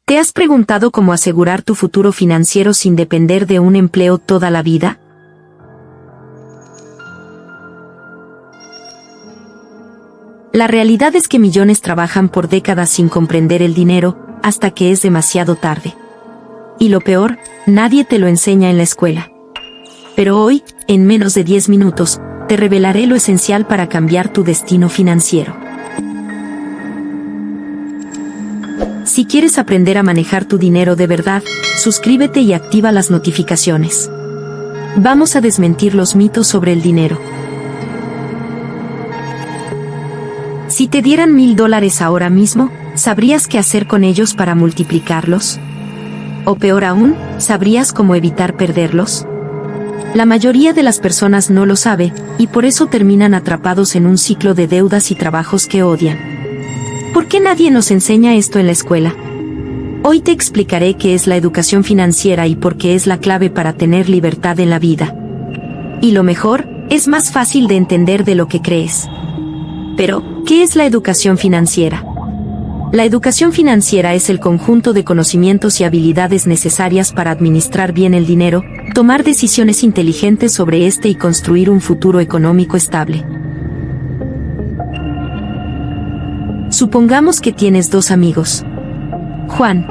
¿Te has preguntado cómo asegurar tu futuro financiero sin depender de un empleo toda la vida? La realidad es que millones trabajan por décadas sin comprender el dinero, hasta que es demasiado tarde. Y lo peor, nadie te lo enseña en la escuela. Pero hoy, en menos de 10 minutos, te revelaré lo esencial para cambiar tu destino financiero. Si quieres aprender a manejar tu dinero de verdad, suscríbete y activa las notificaciones. Vamos a desmentir los mitos sobre el dinero. Si te dieran $1000 ahora mismo, ¿sabrías qué hacer con ellos para multiplicarlos? O peor aún, ¿sabrías cómo evitar perderlos? La mayoría de las personas no lo sabe, y por eso terminan atrapados en un ciclo de deudas y trabajos que odian. ¿Por qué nadie nos enseña esto en la escuela? Hoy te explicaré qué es la educación financiera y por qué es la clave para tener libertad en la vida. Y lo mejor, es más fácil de entender de lo que crees. Pero, ¿qué es la educación financiera? La educación financiera es el conjunto de conocimientos y habilidades necesarias para administrar bien el dinero, tomar decisiones inteligentes sobre este y construir un futuro económico estable. Supongamos que tienes dos amigos. Juan,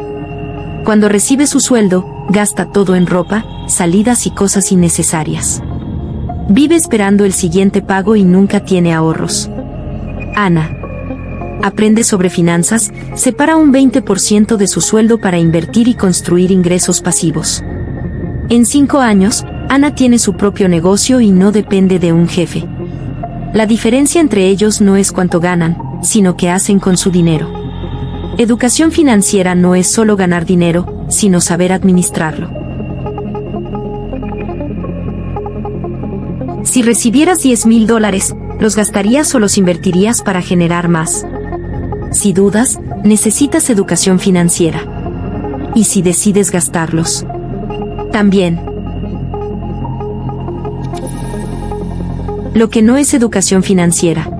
cuando recibe su sueldo, gasta todo en ropa, salidas y cosas innecesarias. Vive esperando el siguiente pago y nunca tiene ahorros. Ana aprende sobre finanzas, separa un 20% de su sueldo para invertir y construir ingresos pasivos. En 5 años, Ana tiene su propio negocio y no depende de un jefe. La diferencia entre ellos no es cuánto ganan, sino qué hacen con su dinero. Educación financiera no es solo ganar dinero, sino saber administrarlo. Si recibieras $10,000, ¿los gastarías o los invertirías para generar más? Si dudas, necesitas educación financiera. ¿Y si decides gastarlos? También. Lo que no es educación financiera.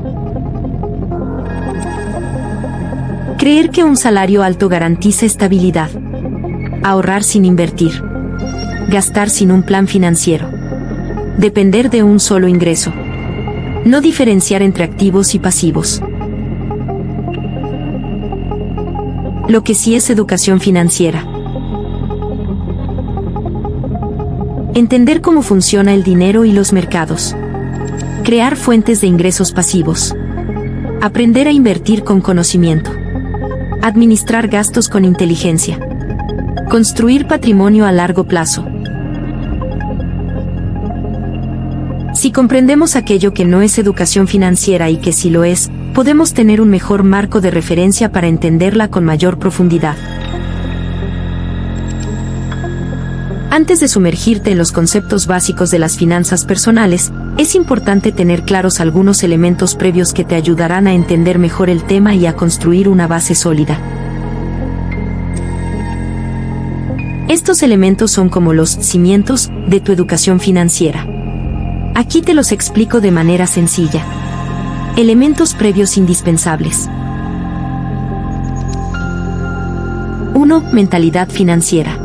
Creer que un salario alto garantiza estabilidad. Ahorrar sin invertir. Gastar sin un plan financiero. Depender de un solo ingreso. No diferenciar entre activos y pasivos. Lo que sí es educación financiera. Entender cómo funciona el dinero y los mercados. Crear fuentes de ingresos pasivos. Aprender a invertir con conocimiento. Administrar gastos con inteligencia. Construir patrimonio a largo plazo. Si comprendemos aquello que no es educación financiera y que sí lo es, podemos tener un mejor marco de referencia para entenderla con mayor profundidad. Antes de sumergirte en los conceptos básicos de las finanzas personales, es importante tener claros algunos elementos previos que te ayudarán a entender mejor el tema y a construir una base sólida. Estos elementos son como los cimientos de tu educación financiera. Aquí te los explico de manera sencilla. Elementos previos indispensables. 1. Mentalidad financiera.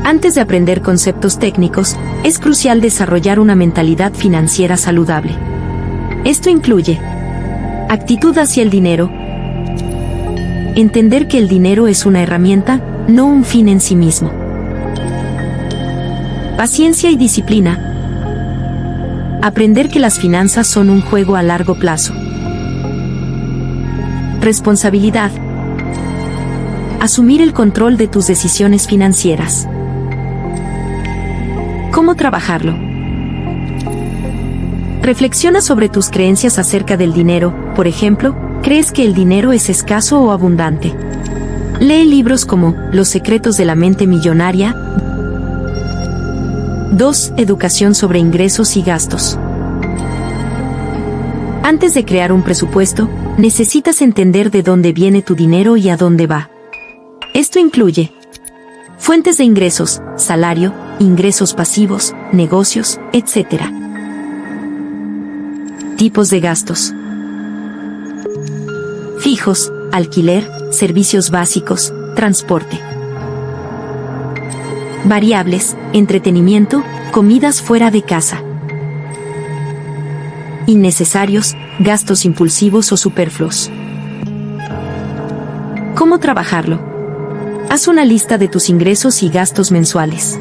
Antes de aprender conceptos técnicos, es crucial desarrollar una mentalidad financiera saludable. Esto incluye actitud hacia el dinero. Entender que el dinero es una herramienta, no un fin en sí mismo. Paciencia y disciplina. Aprender que las finanzas son un juego a largo plazo. Responsabilidad. Asumir el control de tus decisiones financieras. ¿Cómo trabajarlo? Reflexiona sobre tus creencias acerca del dinero. Por ejemplo, ¿crees que el dinero es escaso o abundante? Lee libros como Los secretos de la mente millonaria. 2. Educación sobre ingresos y gastos. Antes de crear un presupuesto, necesitas entender de dónde viene tu dinero y a dónde va. Esto incluye fuentes de ingresos, salario, ingresos pasivos, negocios, etc. Tipos de gastos. Fijos, alquiler, servicios básicos, transporte. Variables, entretenimiento, comidas fuera de casa. Innecesarios, gastos impulsivos o superfluos. ¿Cómo trabajarlo? Haz una lista de tus ingresos y gastos mensuales.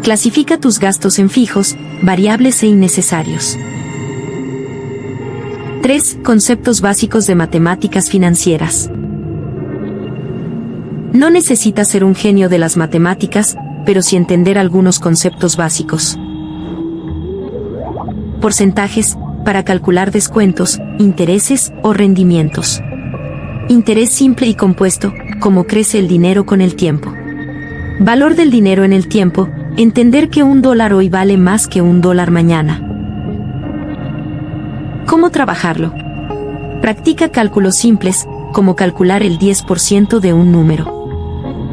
Clasifica tus gastos en fijos, variables e innecesarios. 3. Conceptos básicos de matemáticas financieras. No necesitas ser un genio de las matemáticas, pero sí entender algunos conceptos básicos. Porcentajes, para calcular descuentos, intereses o rendimientos. Interés simple y compuesto, cómo crece el dinero con el tiempo. Valor del dinero en el tiempo, entender que $1 hoy vale más que $1 mañana. ¿Cómo trabajarlo? Practica cálculos simples, como calcular el 10% de un número.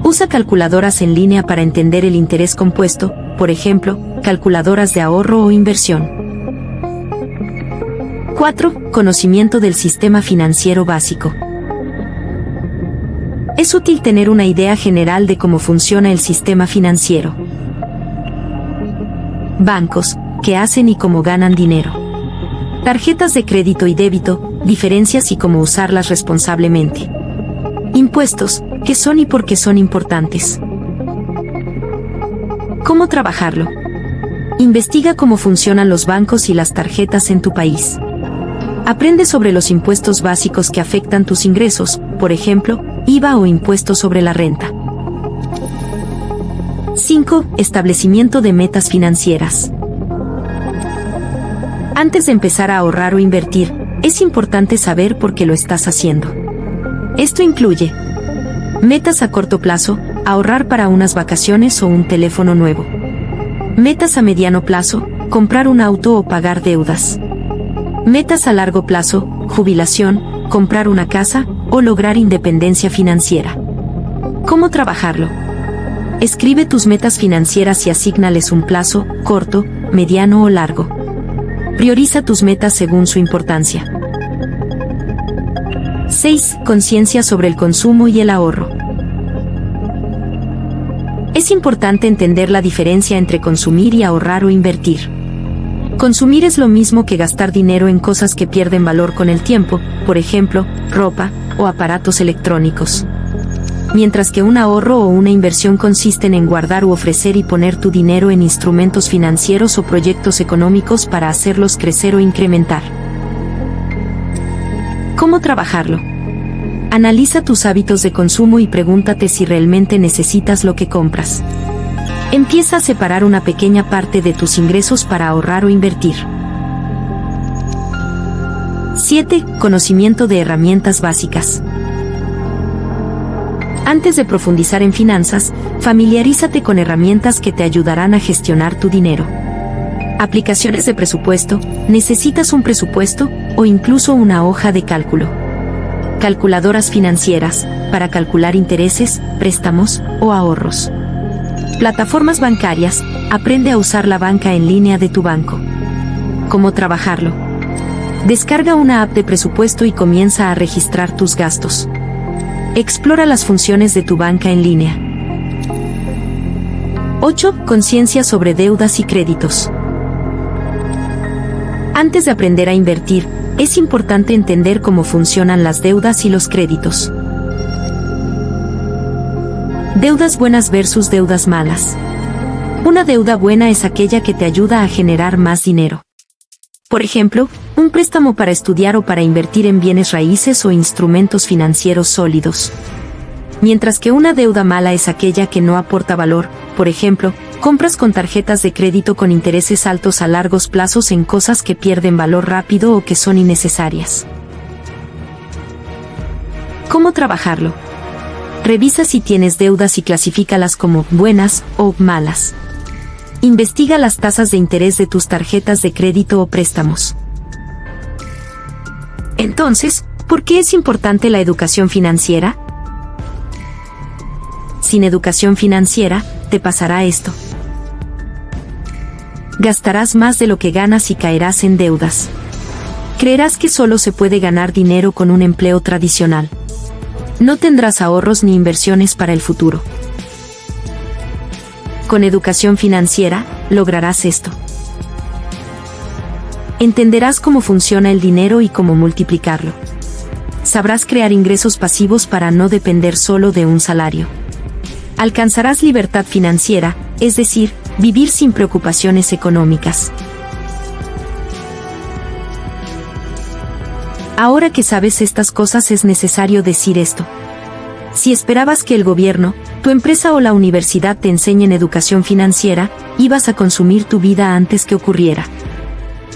Usa calculadoras en línea para entender el interés compuesto, por ejemplo, calculadoras de ahorro o inversión. 4. Conocimiento del sistema financiero básico. Es útil tener una idea general de cómo funciona el sistema financiero. Bancos, qué hacen y cómo ganan dinero. Tarjetas de crédito y débito, diferencias y cómo usarlas responsablemente. Impuestos, qué son y por qué son importantes. ¿Cómo trabajarlo? Investiga cómo funcionan los bancos y las tarjetas en tu país. Aprende sobre los impuestos básicos que afectan tus ingresos, por ejemplo, IVA o impuesto sobre la renta. 5. Establecimiento de metas financieras. Antes de empezar a ahorrar o invertir, es importante saber por qué lo estás haciendo. Esto incluye metas a corto plazo, ahorrar para unas vacaciones o un teléfono nuevo. Metas a mediano plazo, comprar un auto o pagar deudas. Metas a largo plazo, jubilación, comprar una casa o lograr independencia financiera. ¿Cómo trabajarlo? Escribe tus metas financieras y asígnales un plazo, corto, mediano o largo. Prioriza tus metas según su importancia. 6. Conciencia sobre el consumo y el ahorro. Es importante entender la diferencia entre consumir y ahorrar o invertir. Consumir es lo mismo que gastar dinero en cosas que pierden valor con el tiempo, por ejemplo, ropa o aparatos electrónicos. Mientras que un ahorro o una inversión consisten en guardar u ofrecer y poner tu dinero en instrumentos financieros o proyectos económicos para hacerlos crecer o incrementar. ¿Cómo trabajarlo? Analiza tus hábitos de consumo y pregúntate si realmente necesitas lo que compras. Empieza a separar una pequeña parte de tus ingresos para ahorrar o invertir. 7. Conocimiento de herramientas básicas. Antes de profundizar en finanzas, familiarízate con herramientas que te ayudarán a gestionar tu dinero. Aplicaciones de presupuesto, ¿necesitas un presupuesto o incluso una hoja de cálculo? Calculadoras financieras, para calcular intereses, préstamos o ahorros. Plataformas bancarias, aprende a usar la banca en línea de tu banco. ¿Cómo trabajarlo? Descarga una app de presupuesto y comienza a registrar tus gastos. Explora las funciones de tu banca en línea. 8. Conciencia sobre deudas y créditos. Antes de aprender a invertir, es importante entender cómo funcionan las deudas y los créditos. Deudas buenas versus deudas malas. Una deuda buena es aquella que te ayuda a generar más dinero. Por ejemplo, un préstamo para estudiar o para invertir en bienes raíces o instrumentos financieros sólidos. Mientras que una deuda mala es aquella que no aporta valor, por ejemplo, compras con tarjetas de crédito con intereses altos a largos plazos en cosas que pierden valor rápido o que son innecesarias. ¿Cómo trabajarlo? Revisa si tienes deudas y clasifícalas como buenas o malas. Investiga las tasas de interés de tus tarjetas de crédito o préstamos. Entonces, ¿por qué es importante la educación financiera? Sin educación financiera, te pasará esto. Gastarás más de lo que ganas y caerás en deudas. Creerás que solo se puede ganar dinero con un empleo tradicional. No tendrás ahorros ni inversiones para el futuro. Con educación financiera, lograrás esto. Entenderás cómo funciona el dinero y cómo multiplicarlo. Sabrás crear ingresos pasivos para no depender solo de un salario. Alcanzarás libertad financiera, es decir, vivir sin preocupaciones económicas. Ahora que sabes estas cosas es necesario decir esto. Si esperabas que el gobierno, tu empresa o la universidad te enseñen educación financiera, ibas a consumir tu vida antes que ocurriera.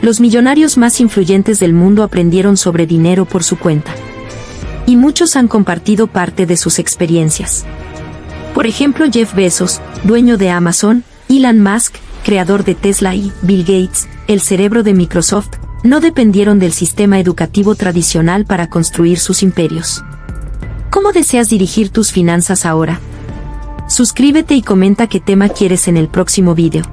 Los millonarios más influyentes del mundo aprendieron sobre dinero por su cuenta. Y muchos han compartido parte de sus experiencias. Por ejemplo, Jeff Bezos, dueño de Amazon, Elon Musk, creador de Tesla, y Bill Gates, el cerebro de Microsoft, no dependieron del sistema educativo tradicional para construir sus imperios. ¿Cómo deseas dirigir tus finanzas ahora? Suscríbete y comenta qué tema quieres en el próximo video.